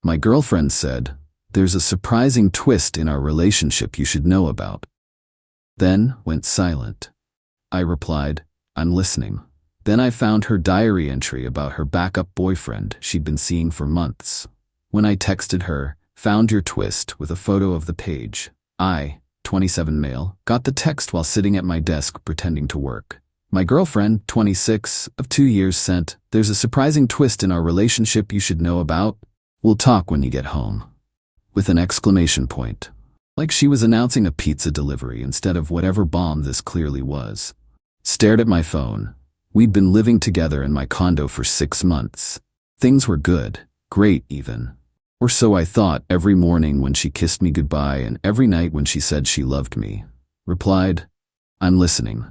My girlfriend said, "There's a surprising twist in our relationship you should know about." Then went silent. I replied, "I'm listening." Then I found her diary entry about her backup boyfriend she'd been seeing for months. When I texted her, "Found your twist," with a photo of the page, I, 27 male, got the text while sitting at my desk pretending to work. My girlfriend, 26, of 2 years, sent, "There's a surprising twist in our relationship you should know about. We'll talk when you get home." With an exclamation point. Like she was announcing a pizza delivery instead of whatever bomb this clearly was. Stared at my phone. We'd been living together in my condo for 6 months. Things were good, great even. Or so I thought every morning when she kissed me goodbye and every night when she said she loved me. Replied, "I'm listening."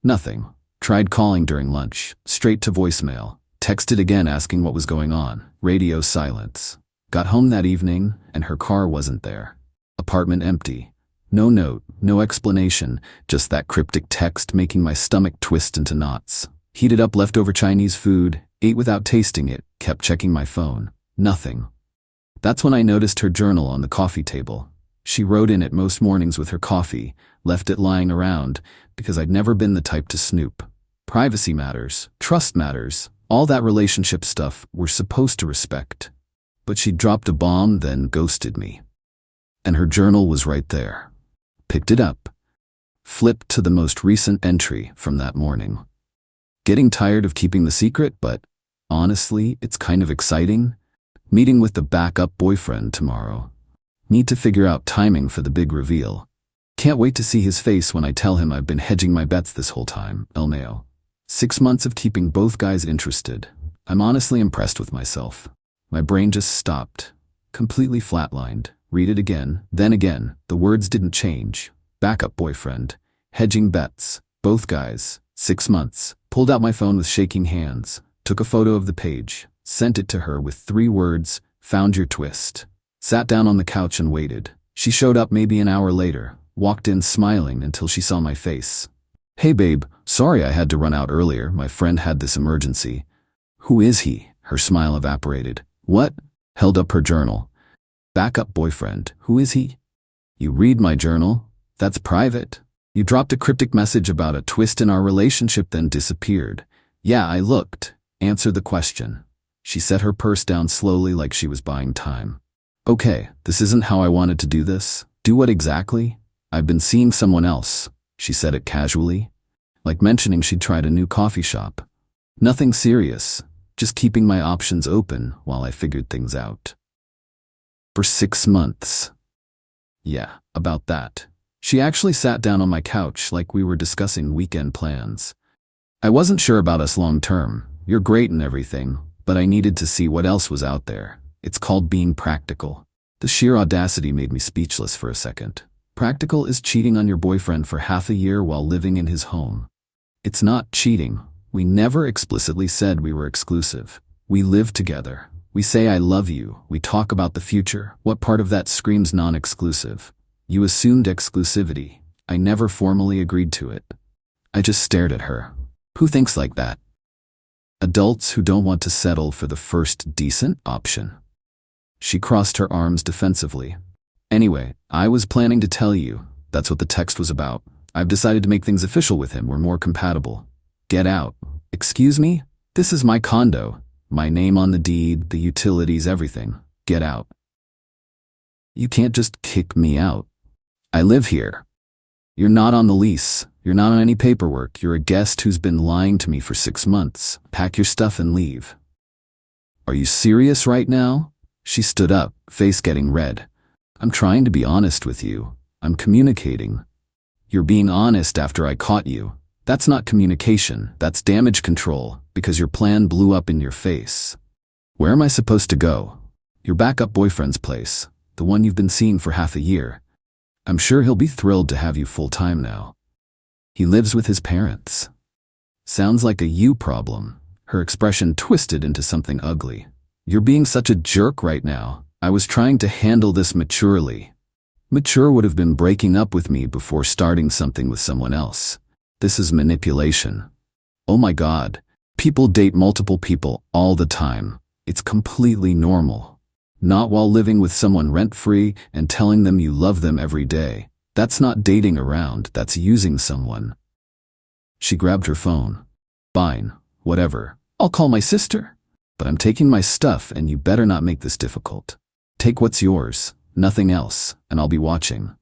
Nothing. Tried calling during lunch, straight to voicemail. Texted again asking what was going on. Radio silence. Got home that evening and her car wasn't there. Apartment empty. No note, no explanation, just that cryptic text making my stomach twist into knots. Heated up leftover Chinese food, ate without tasting it, kept checking my phone. Nothing. That's when I noticed her journal on the coffee table. She wrote in it most mornings with her coffee, left it lying around, because I'd never been the type to snoop. Privacy matters, trust matters, all that relationship stuff we're supposed to respect. But she dropped a bomb, then ghosted me. And her journal was right there. Picked it up. Flipped to the most recent entry from that morning. Getting tired of keeping the secret, but honestly, it's kind of exciting. Meeting with the backup boyfriend tomorrow. Need to figure out timing for the big reveal. Can't wait to see his face when I tell him I've been hedging my bets this whole time, LMAO. 6 months of keeping both guys interested. I'm honestly impressed with myself. My brain just stopped. Completely flatlined. Read it again, then again. The words didn't change. Backup boyfriend. Hedging bets. Both guys. 6 months. Pulled out my phone with shaking hands. Took a photo of the page. Sent it to her with 3 words, "Found your twist." Sat down on the couch and waited. She showed up maybe an hour later. Walked in smiling until she saw my face. "Hey babe, sorry I had to run out earlier. My friend had this emergency." "Who is he?" Her smile evaporated. "What?" Held up her journal. "Backup boyfriend. Who is he?" "You read my journal? That's private. You dropped a cryptic message about a twist in our relationship then disappeared." "Yeah, I looked." Answer the question. She set her purse down slowly like she was buying time. "Okay, this isn't how I wanted to do this." "Do what exactly?" "I've been seeing someone else." She said it casually, like mentioning she'd tried a new coffee shop. Nothing serious, just keeping my options open while I figured things out. For 6 months. Yeah, about that. She actually sat down on my couch like we were discussing weekend plans. "I wasn't sure about us long term. You're great and everything, but I needed to see what else was out there. It's called being practical." The sheer audacity made me speechless for a second. Practical is cheating on your boyfriend for half a year while living in his home. It's not cheating. We never explicitly said we were exclusive. We live together. We say "I love you." We talk about the future. What part of that screams non-exclusive? You assumed exclusivity. I never formally agreed to it. I just stared at her. Who thinks like that? Adults who don't want to settle for the first decent option. She crossed her arms defensively. "Anyway, I was planning to tell you. That's what the text was about. I've decided to make things official with him. We're more compatible." "Get out." "Excuse me? This is my condo. My name on the deed, the utilities, everything. Get out." "You can't just kick me out. I live here." "You're not on the lease. You're not on any paperwork. You're a guest who's been lying to me for 6 months. Pack your stuff and leave." "Are you serious right now?" She stood up, face getting red. "I'm trying to be honest with you. I'm communicating." "You're being honest after I caught you. That's not communication. That's damage control, because your plan blew up in your face." "Where am I supposed to go?" "Your backup boyfriend's place. The one you've been seeing for half a year. I'm sure he'll be thrilled to have you full-time now. He lives with his parents." "Sounds like a you problem." Her expression twisted into something ugly. "You're being such a jerk right now. I was trying to handle this maturely." Mature would have been breaking up with me before starting something with someone else. This is manipulation. Oh my God. People date multiple people all the time. It's completely normal. Not while living with someone rent-free and telling them you love them every day. That's not dating around, that's using someone. She grabbed her phone. Fine, whatever. I'll call my sister. But I'm taking my stuff and you better not make this difficult. Take what's yours, nothing else, and I'll be watching.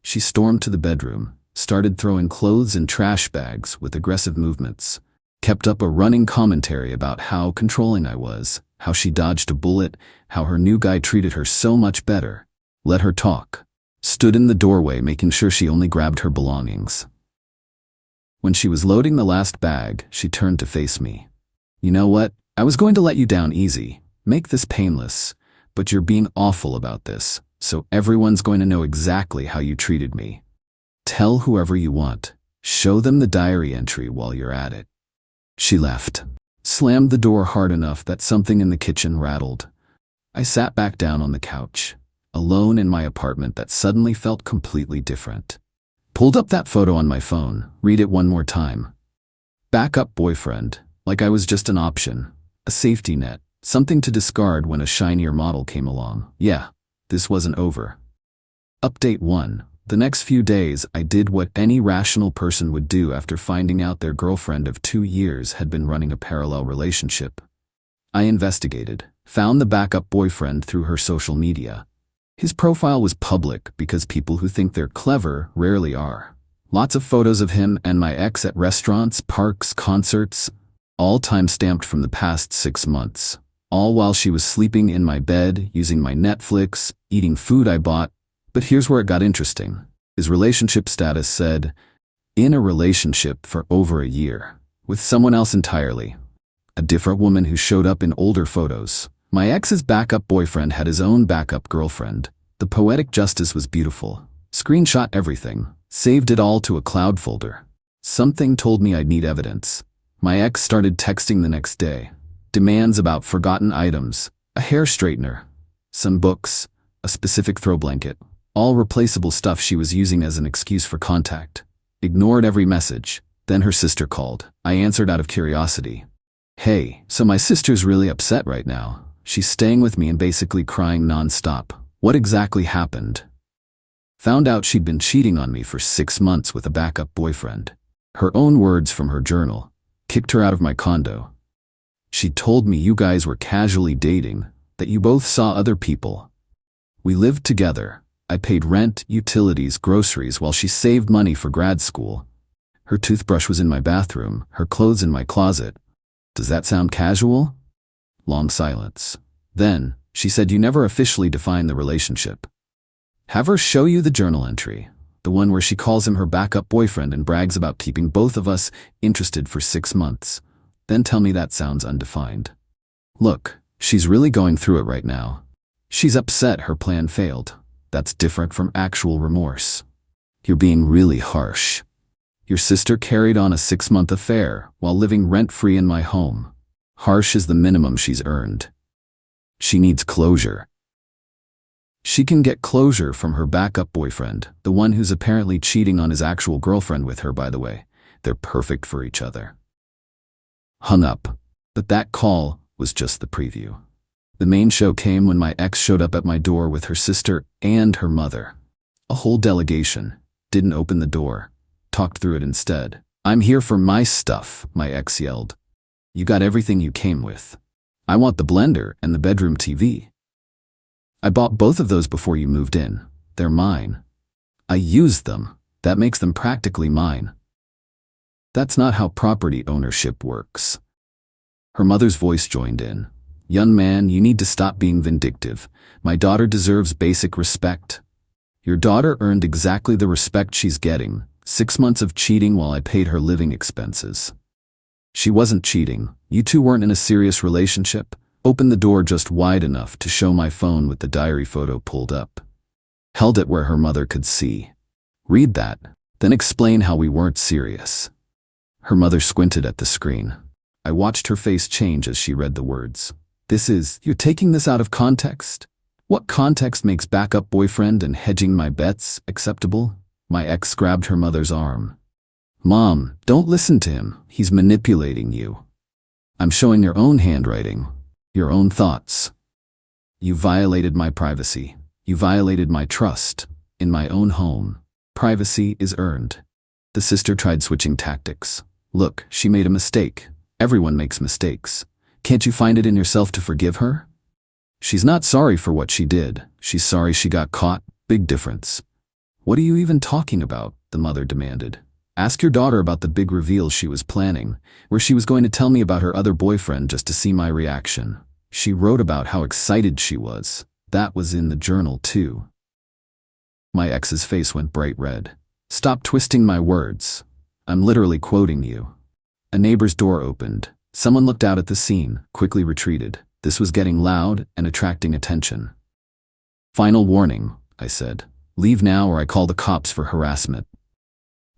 She stormed to the bedroom, started throwing clothes in trash bags with aggressive movements, kept up a running commentary about how controlling I was, how she dodged a bullet, how her new guy treated her so much better. Let her talk. Stood in the doorway making sure she only grabbed her belongings. When she was loading the last bag, she turned to face me. You know what? I was going to let you down easy, make this painless, but you're being awful about this, so everyone's going to know exactly how you treated me. Tell whoever you want. Show them the diary entry while you're at it. She left. Slammed the door hard enough that something in the kitchen rattled. I sat back down on the couch, alone in my apartment that suddenly felt completely different. Pulled up that photo on my phone, read it one more time. Backup boyfriend, like I was just an option, a safety net, something to discard when a shinier model came along. Yeah, this wasn't over. Update 1. The next few days, I did what any rational person would do after finding out their girlfriend of 2 years had been running a parallel relationship. I investigated, found the backup boyfriend through her social media. His profile was public because people who think they're clever rarely are. Lots of photos of him and my ex at restaurants, parks, concerts, all time-stamped from the past 6 months. All while she was sleeping in my bed, using my Netflix, eating food I bought. But here's where it got interesting. His relationship status said, in a relationship for over a year, with someone else entirely. A different woman who showed up in older photos. My ex's backup boyfriend had his own backup girlfriend. The poetic justice was beautiful. Screenshot everything. Saved it all to a cloud folder. Something told me I'd need evidence. My ex started texting the next day. Demands about forgotten items, a hair straightener, some books, a specific throw blanket. All replaceable stuff she was using as an excuse for contact. Ignored every message. Then her sister called. I answered out of curiosity. Hey, so my sister's really upset right now. She's staying with me and basically crying nonstop. What exactly happened? Found out she'd been cheating on me for 6 months with a backup boyfriend. Her own words from her journal. Kicked her out of my condo. She told me you guys were casually dating, that you both saw other people. We lived together. I paid rent, utilities, groceries while she saved money for grad school. Her toothbrush was in my bathroom, her clothes in my closet. Does that sound casual? Long silence. Then, she said you never officially defined the relationship. Have her show you the journal entry, the one where she calls him her backup boyfriend and brags about keeping both of us interested for 6 months. Then tell me that sounds undefined. Look, she's really going through it right now. She's upset her plan failed. That's different from actual remorse. You're being really harsh. Your sister carried on a 6-month affair while living rent-free in my home. Harsh is the minimum she's earned. She needs closure. She can get closure from her backup boyfriend, the one who's apparently cheating on his actual girlfriend with her, by the way. They're perfect for each other. Hung up. But that call was just the preview. The main show came when my ex showed up at my door with her sister and her mother. A whole delegation. Didn't open the door. Talked through it instead. I'm here for my stuff, my ex yelled. You got everything you came with. I want the blender and the bedroom TV. I bought both of those before you moved in. They're mine. I used them. That makes them practically mine. That's not how property ownership works. Her mother's voice joined in. Young man, you need to stop being vindictive. My daughter deserves basic respect. Your daughter earned exactly the respect she's getting. 6 months of cheating while I paid her living expenses. She wasn't cheating. You two weren't in a serious relationship. Opened the door just wide enough to show my phone with the diary photo pulled up. Held it where her mother could see. Read that, then explain how we weren't serious. Her mother squinted at the screen. I watched her face change as she read the words. You're taking this out of context? What context makes backup boyfriend and hedging my bets acceptable? My ex grabbed her mother's arm. Mom, don't listen to him. He's manipulating you. I'm showing your own handwriting, your own thoughts. You violated my privacy. You violated my trust. In my own home. Privacy is earned. The sister tried switching tactics. Look, she made a mistake. Everyone makes mistakes. Can't you find it in yourself to forgive her? She's not sorry for what she did. She's sorry she got caught. Big difference. What are you even talking about? The mother demanded. Ask your daughter about the big reveal she was planning, where she was going to tell me about her other boyfriend just to see my reaction. She wrote about how excited she was. That was in the journal too. My ex's face went bright red. Stop twisting my words. I'm literally quoting you. A neighbor's door opened. Someone looked out at the scene, quickly retreated. This was getting loud and attracting attention. Final warning, I said. Leave now or I call the cops for harassment.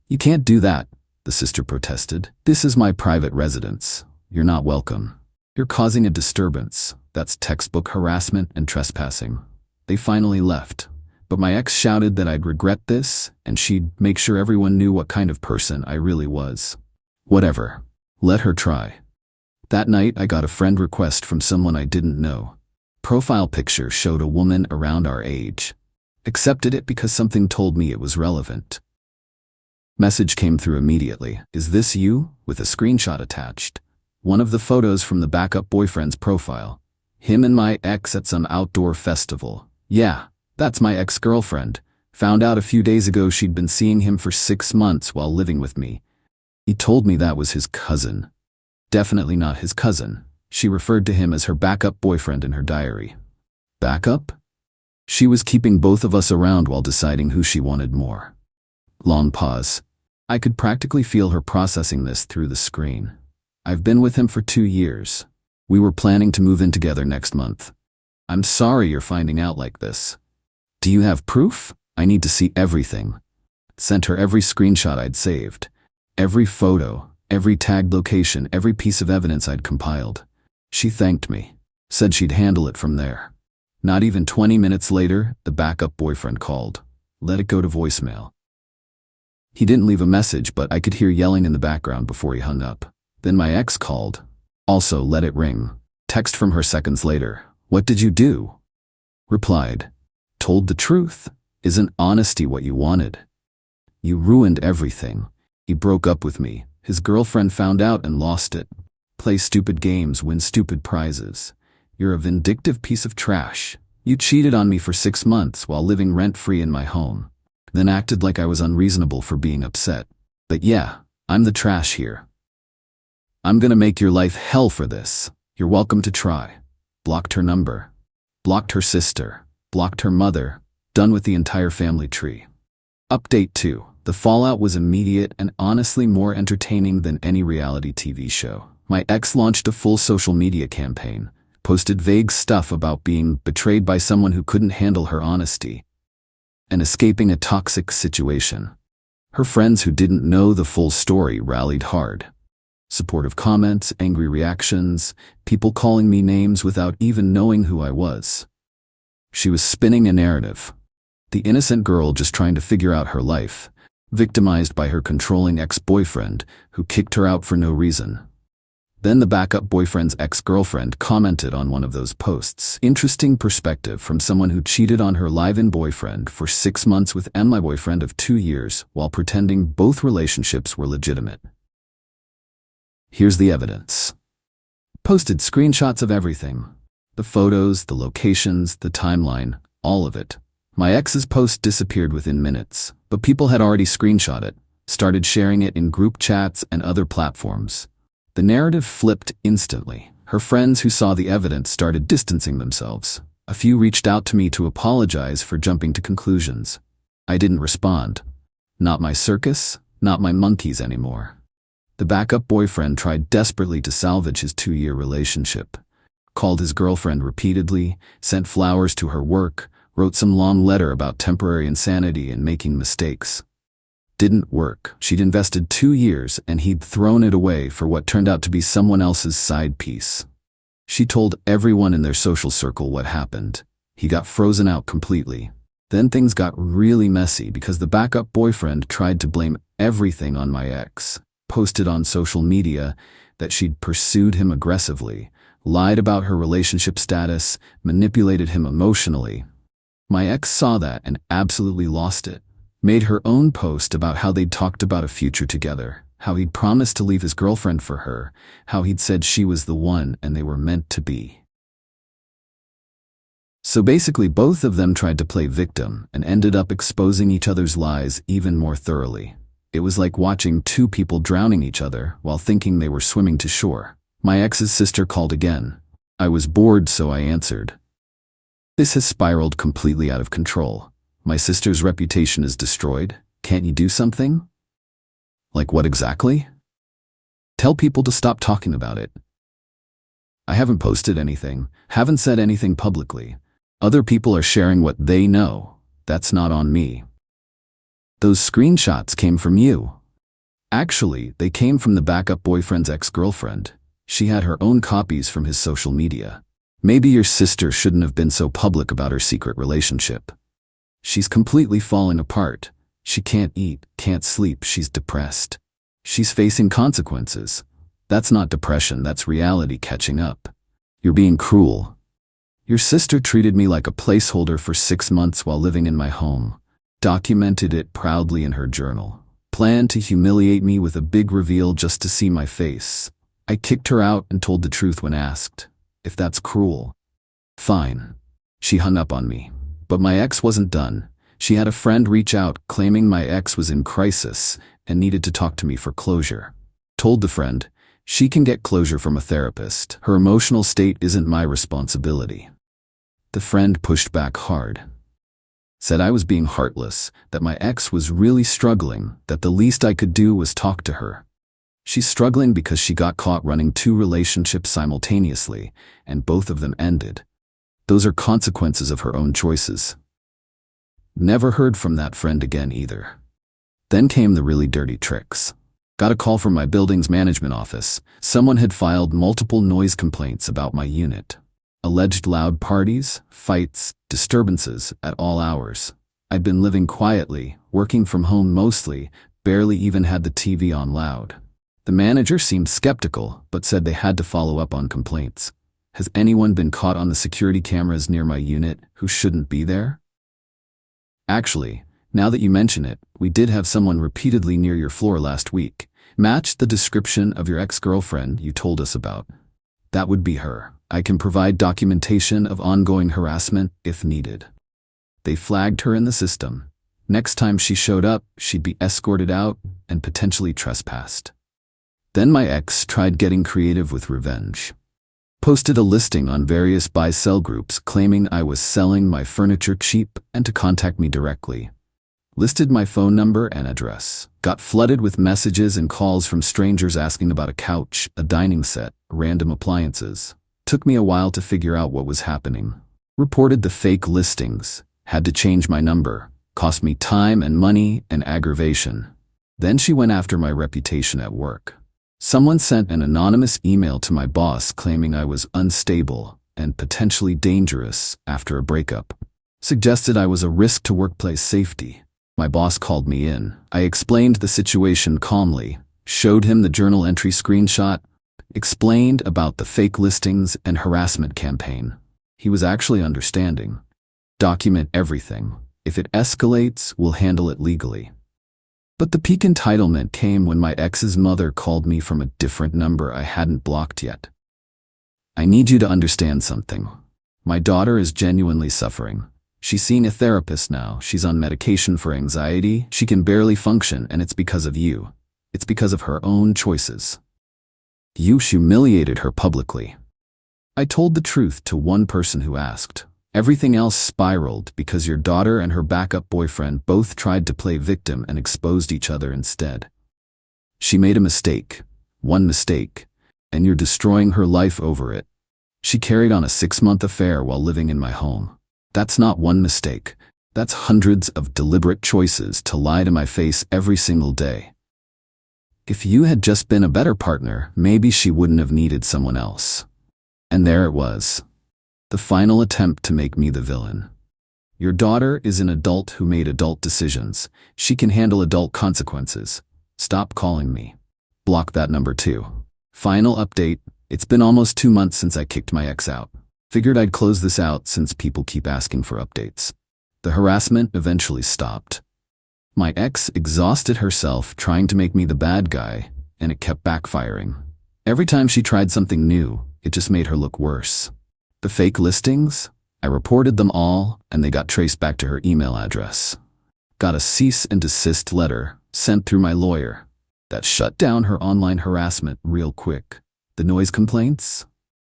You can't do that, the sister protested. This is my private residence. You're not welcome. You're causing a disturbance. That's textbook harassment and trespassing. They finally left. But my ex shouted that I'd regret this, and she'd make sure everyone knew what kind of person I really was. Whatever. Let her try. That night, I got a friend request from someone I didn't know. Profile picture showed a woman around our age. Accepted it because something told me it was relevant. Message came through immediately. Is this you? With a screenshot attached. One of the photos from the backup boyfriend's profile. Him and my ex at some outdoor festival. Yeah, that's my ex-girlfriend. Found out a few days ago she'd been seeing him for 6 months while living with me. He told me that was his cousin. Definitely not his cousin. She referred to him as her backup boyfriend in her diary. Backup? She was keeping both of us around while deciding who she wanted more. Long pause. I could practically feel her processing this through the screen. I've been with him for 2 years. We were planning to move in together next month. I'm sorry you're finding out like this. Do you have proof? I need to see everything. Sent her every screenshot I'd saved. Every photo, every tagged location, every piece of evidence I'd compiled. She thanked me. Said she'd handle it from there. Not even 20 minutes later, the backup boyfriend called. Let it go to voicemail. He didn't leave a message, but I could hear yelling in the background before he hung up. Then my ex called. Also let it ring. Text from her seconds later. What did you do? Replied. Told the truth. Isn't honesty what you wanted? You ruined everything. He broke up with me. His girlfriend found out and lost it. Play stupid games, win stupid prizes. You're a vindictive piece of trash. You cheated on me for 6 months while living rent-free in my home. Then acted like I was unreasonable for being upset. But yeah, I'm the trash here. I'm gonna make your life hell for this. You're welcome to try. Blocked her number. Blocked her sister. Blocked her mother. Done with the entire family tree. Update 2. The fallout was immediate and honestly more entertaining than any reality TV show. My ex launched a full social media campaign, posted vague stuff about being betrayed by someone who couldn't handle her honesty, and escaping a toxic situation. Her friends who didn't know the full story rallied hard. Supportive comments, angry reactions, people calling me names without even knowing who I was. She was spinning a narrative. The innocent girl just trying to figure out her life, victimized by her controlling ex-boyfriend who kicked her out for no reason. Then the backup boyfriend's ex-girlfriend commented on one of those posts. Interesting perspective from someone who cheated on her live-in boyfriend for 6 months with my boyfriend of 2 years while pretending both relationships were legitimate. Here's the evidence. Posted screenshots of everything. The photos, the locations, the timeline, all of it. My ex's post disappeared within minutes, but people had already screenshot it, started sharing it in group chats and other platforms. The narrative flipped instantly. Her friends who saw the evidence started distancing themselves. A few reached out to me to apologize for jumping to conclusions. I didn't respond. Not my circus, not my monkeys anymore. The backup boyfriend tried desperately to salvage his 2-year relationship. Called his girlfriend repeatedly, sent flowers to her work, wrote some long letter about temporary insanity and making mistakes. Didn't work. She'd invested 2 years and he'd thrown it away for what turned out to be someone else's side piece. She told everyone in their social circle what happened. He got frozen out completely. Then things got really messy because the backup boyfriend tried to blame everything on my ex. Posted on social media that she'd pursued him aggressively, lied about her relationship status, manipulated him emotionally. My ex saw that and absolutely lost it. Made her own post about how they'd talked about a future together, how he'd promised to leave his girlfriend for her, how he'd said she was the one and they were meant to be. So basically both of them tried to play victim and ended up exposing each other's lies even more thoroughly. It was like watching two people drowning each other while thinking they were swimming to shore. My ex's sister called again. I was bored, so I answered. This has spiraled completely out of control. My sister's reputation is destroyed. Can't you do something? Like what exactly? Tell people to stop talking about it. I haven't posted anything, haven't said anything publicly. Other people are sharing what they know. That's not on me. Those screenshots came from you. Actually, they came from the backup boyfriend's ex-girlfriend. She had her own copies from his social media. Maybe your sister shouldn't have been so public about her secret relationship. She's completely falling apart. She can't eat, can't sleep, she's depressed. She's facing consequences. That's not depression, that's reality catching up. You're being cruel. Your sister treated me like a placeholder for 6 months while living in my home. Documented it proudly in her journal. Planned to humiliate me with a big reveal just to see my face. I kicked her out and told the truth when asked. If that's cruel. Fine. She hung up on me. But my ex wasn't done. She had a friend reach out claiming my ex was in crisis and needed to talk to me for closure. Told the friend, she can get closure from a therapist. Her emotional state isn't my responsibility. The friend pushed back hard. Said I was being heartless, that my ex was really struggling, that the least I could do was talk to her. She's struggling because she got caught running 2 relationships simultaneously, and both of them ended. Those are consequences of her own choices. Never heard from that friend again either. Then came the really dirty tricks. Got a call from my building's management office. Someone had filed multiple noise complaints about my unit. Alleged loud parties, fights, disturbances at all hours. I'd been living quietly, working from home mostly, barely even had the TV on loud. The manager seemed skeptical, but said they had to follow up on complaints. Has anyone been caught on the security cameras near my unit who shouldn't be there? Actually, now that you mention it, we did have someone repeatedly near your floor last week. Matched the description of your ex-girlfriend you told us about. That would be her. I can provide documentation of ongoing harassment if needed. They flagged her in the system. Next time she showed up, she'd be escorted out and potentially trespassed. Then my ex tried getting creative with revenge. Posted a listing on various buy-sell groups claiming I was selling my furniture cheap and to contact me directly. Listed my phone number and address. Got flooded with messages and calls from strangers asking about a couch, a dining set, random appliances. Took me a while to figure out what was happening. Reported the fake listings. Had to change my number. Cost me time and money and aggravation. Then she went after my reputation at work. Someone sent an anonymous email to my boss claiming I was unstable and potentially dangerous after a breakup. Suggested I was a risk to workplace safety. My boss called me in. I explained the situation calmly, showed him the journal entry screenshot, explained about the fake listings and harassment campaign. He was actually understanding. Document everything. If it escalates, we'll handle it legally. But the peak entitlement came when my ex's mother called me from a different number I hadn't blocked yet. I need you to understand something. My daughter is genuinely suffering. She's seeing a therapist now. She's on medication for anxiety. She can barely function, and it's because of you. It's because of her own choices. You humiliated her publicly. I told the truth to one person who asked. Everything else spiraled because your daughter and her backup boyfriend both tried to play victim and exposed each other instead. She made a mistake, one mistake, and you're destroying her life over it. She carried on a 6-month affair while living in my home. That's not one mistake. That's hundreds of deliberate choices to lie to my face every single day. If you had just been a better partner, maybe she wouldn't have needed someone else. And there it was. The final attempt to make me the villain. Your daughter is an adult who made adult decisions. She can handle adult consequences. Stop calling me. Block that number too. Final update, It's been almost 2 months since I kicked my ex out. Figured I'd close this out since people keep asking for updates. The harassment eventually stopped. My ex exhausted herself trying to make me the bad guy, and it kept backfiring. Every time she tried something new, it just made her look worse. The fake listings? I reported them all, and they got traced back to her email address. Got a cease and desist letter sent through my lawyer that shut down her online harassment real quick. The noise complaints?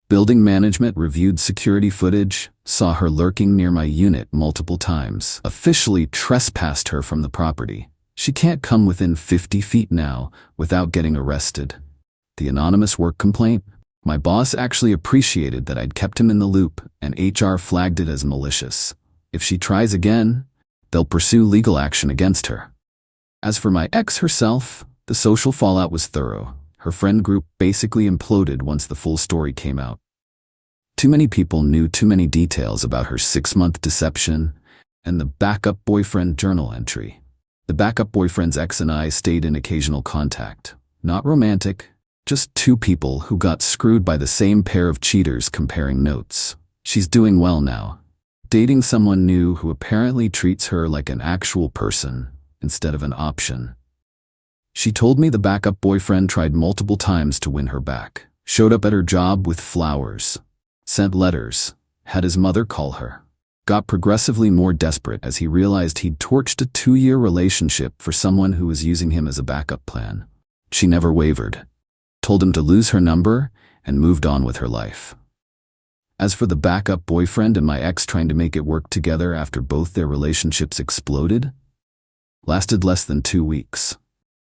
Building management reviewed security footage, saw her lurking near my unit multiple times, officially trespassed her from the property. She can't come within 50 feet now without getting arrested. The anonymous work complaint? My boss actually appreciated that I'd kept him in the loop, and HR flagged it as malicious. If she tries again, they'll pursue legal action against her. As for my ex herself, the social fallout was thorough. Her friend group basically imploded once the full story came out. Too many people knew too many details about her 6-month deception and the backup boyfriend journal entry. The backup boyfriend's ex and I stayed in occasional contact. Not romantic, just two people who got screwed by the same pair of cheaters comparing notes. She's doing well now, dating someone new who apparently treats her like an actual person instead of an option. She told me the backup boyfriend tried multiple times to win her back, showed up at her job with flowers, sent letters, had his mother call her, got progressively more desperate as he realized he'd torched a 2-year relationship for someone who was using him as a backup plan. She never wavered, told him to lose her number, and moved on with her life. As for the backup boyfriend and my ex trying to make it work together after both their relationships exploded, lasted less than 2 weeks.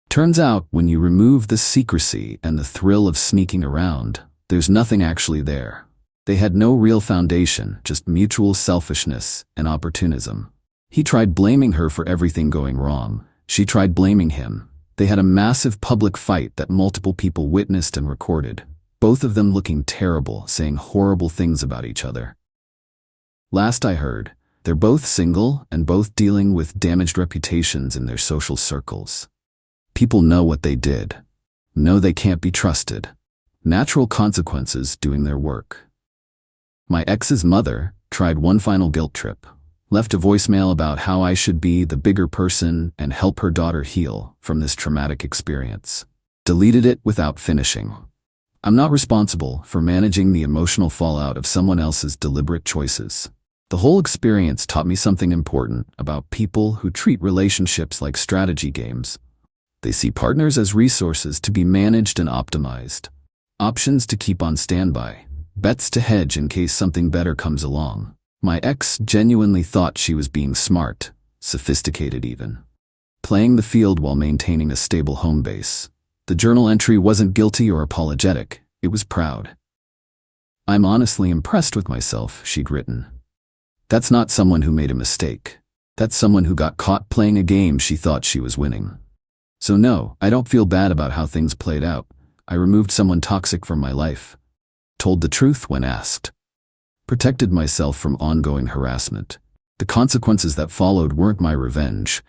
Turns out, when you remove the secrecy and the thrill of sneaking around, there's nothing actually there. They had no real foundation, just mutual selfishness and opportunism. He tried blaming her for everything going wrong. She tried blaming him. They had a massive public fight that multiple people witnessed and recorded, both of them looking terrible, saying horrible things about each other. Last I heard, they're both single and both dealing with damaged reputations in their social circles. People know what they did. Know they can't be trusted. Natural consequences doing their work. My ex's mother tried one final guilt trip, left a voicemail about how I should be the bigger person and help her daughter heal from this traumatic experience. Deleted it without finishing. I'm not responsible for managing the emotional fallout of someone else's deliberate choices. The whole experience taught me something important about people who treat relationships like strategy games. They see partners as resources to be managed and optimized, options to keep on standby, bets to hedge in case something better comes along. My ex genuinely thought she was being smart, sophisticated even, playing the field while maintaining a stable home base. The journal entry wasn't guilty or apologetic, it was proud. I'm honestly impressed with myself, she'd written. That's not someone who made a mistake. That's someone who got caught playing a game she thought she was winning. So no, I don't feel bad about how things played out. I removed someone toxic from my life. Told the truth when asked. Protected myself from ongoing harassment. The consequences that followed weren't my revenge.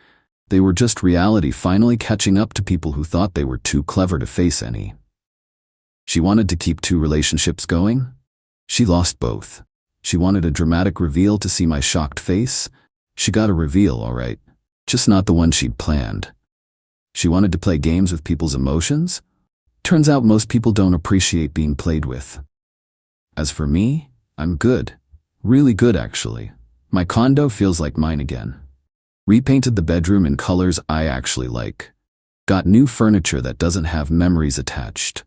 They were just reality finally catching up to people who thought they were too clever to face any. She wanted to keep 2 relationships going? She lost both. She wanted a dramatic reveal to see my shocked face? She got a reveal, all right. Just not the one she'd planned. She wanted to play games with people's emotions? Turns out most people don't appreciate being played with. As for me, I'm good. Really good, actually. My condo feels like mine again. Repainted the bedroom in colors I actually like. Got new furniture that doesn't have memories attached.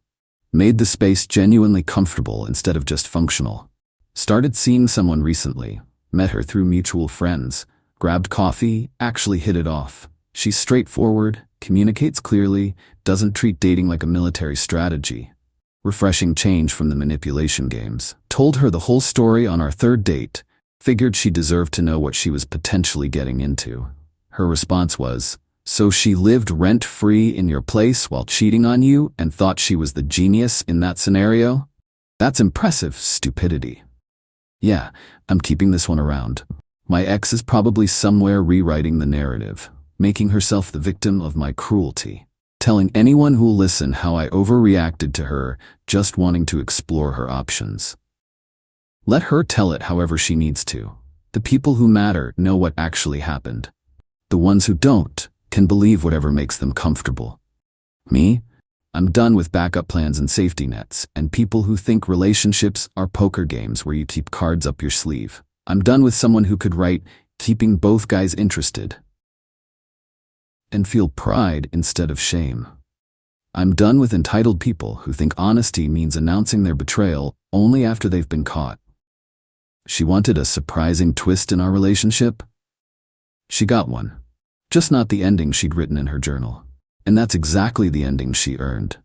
Made the space genuinely comfortable instead of just functional. Started seeing someone recently. Met her through mutual friends. Grabbed coffee, actually hit it off. She's straightforward, communicates clearly, doesn't treat dating like a military strategy. Refreshing change from the manipulation games. Told her the whole story on our 3rd date. Figured she deserved to know what she was potentially getting into. Her response was, "So she lived rent-free in your place while cheating on you and thought she was the genius in that scenario? That's impressive stupidity." Yeah, I'm keeping this one around. My ex is probably somewhere rewriting the narrative, making herself the victim of my cruelty. telling anyone who'll listen how I overreacted to her, just wanting to explore her options. Let her tell it however she needs to. The people who matter know what actually happened. The ones who don't can believe whatever makes them comfortable. Me? I'm done with backup plans and safety nets, and people who think relationships are poker games where you keep cards up your sleeve. I'm done with someone who could write, keeping both guys interested, and feel pride instead of shame. I'm done with entitled people who think honesty means announcing their betrayal only after they've been caught. She wanted a surprising twist in our relationship? She got one. Just not the ending she'd written in her journal. And that's exactly the ending she earned.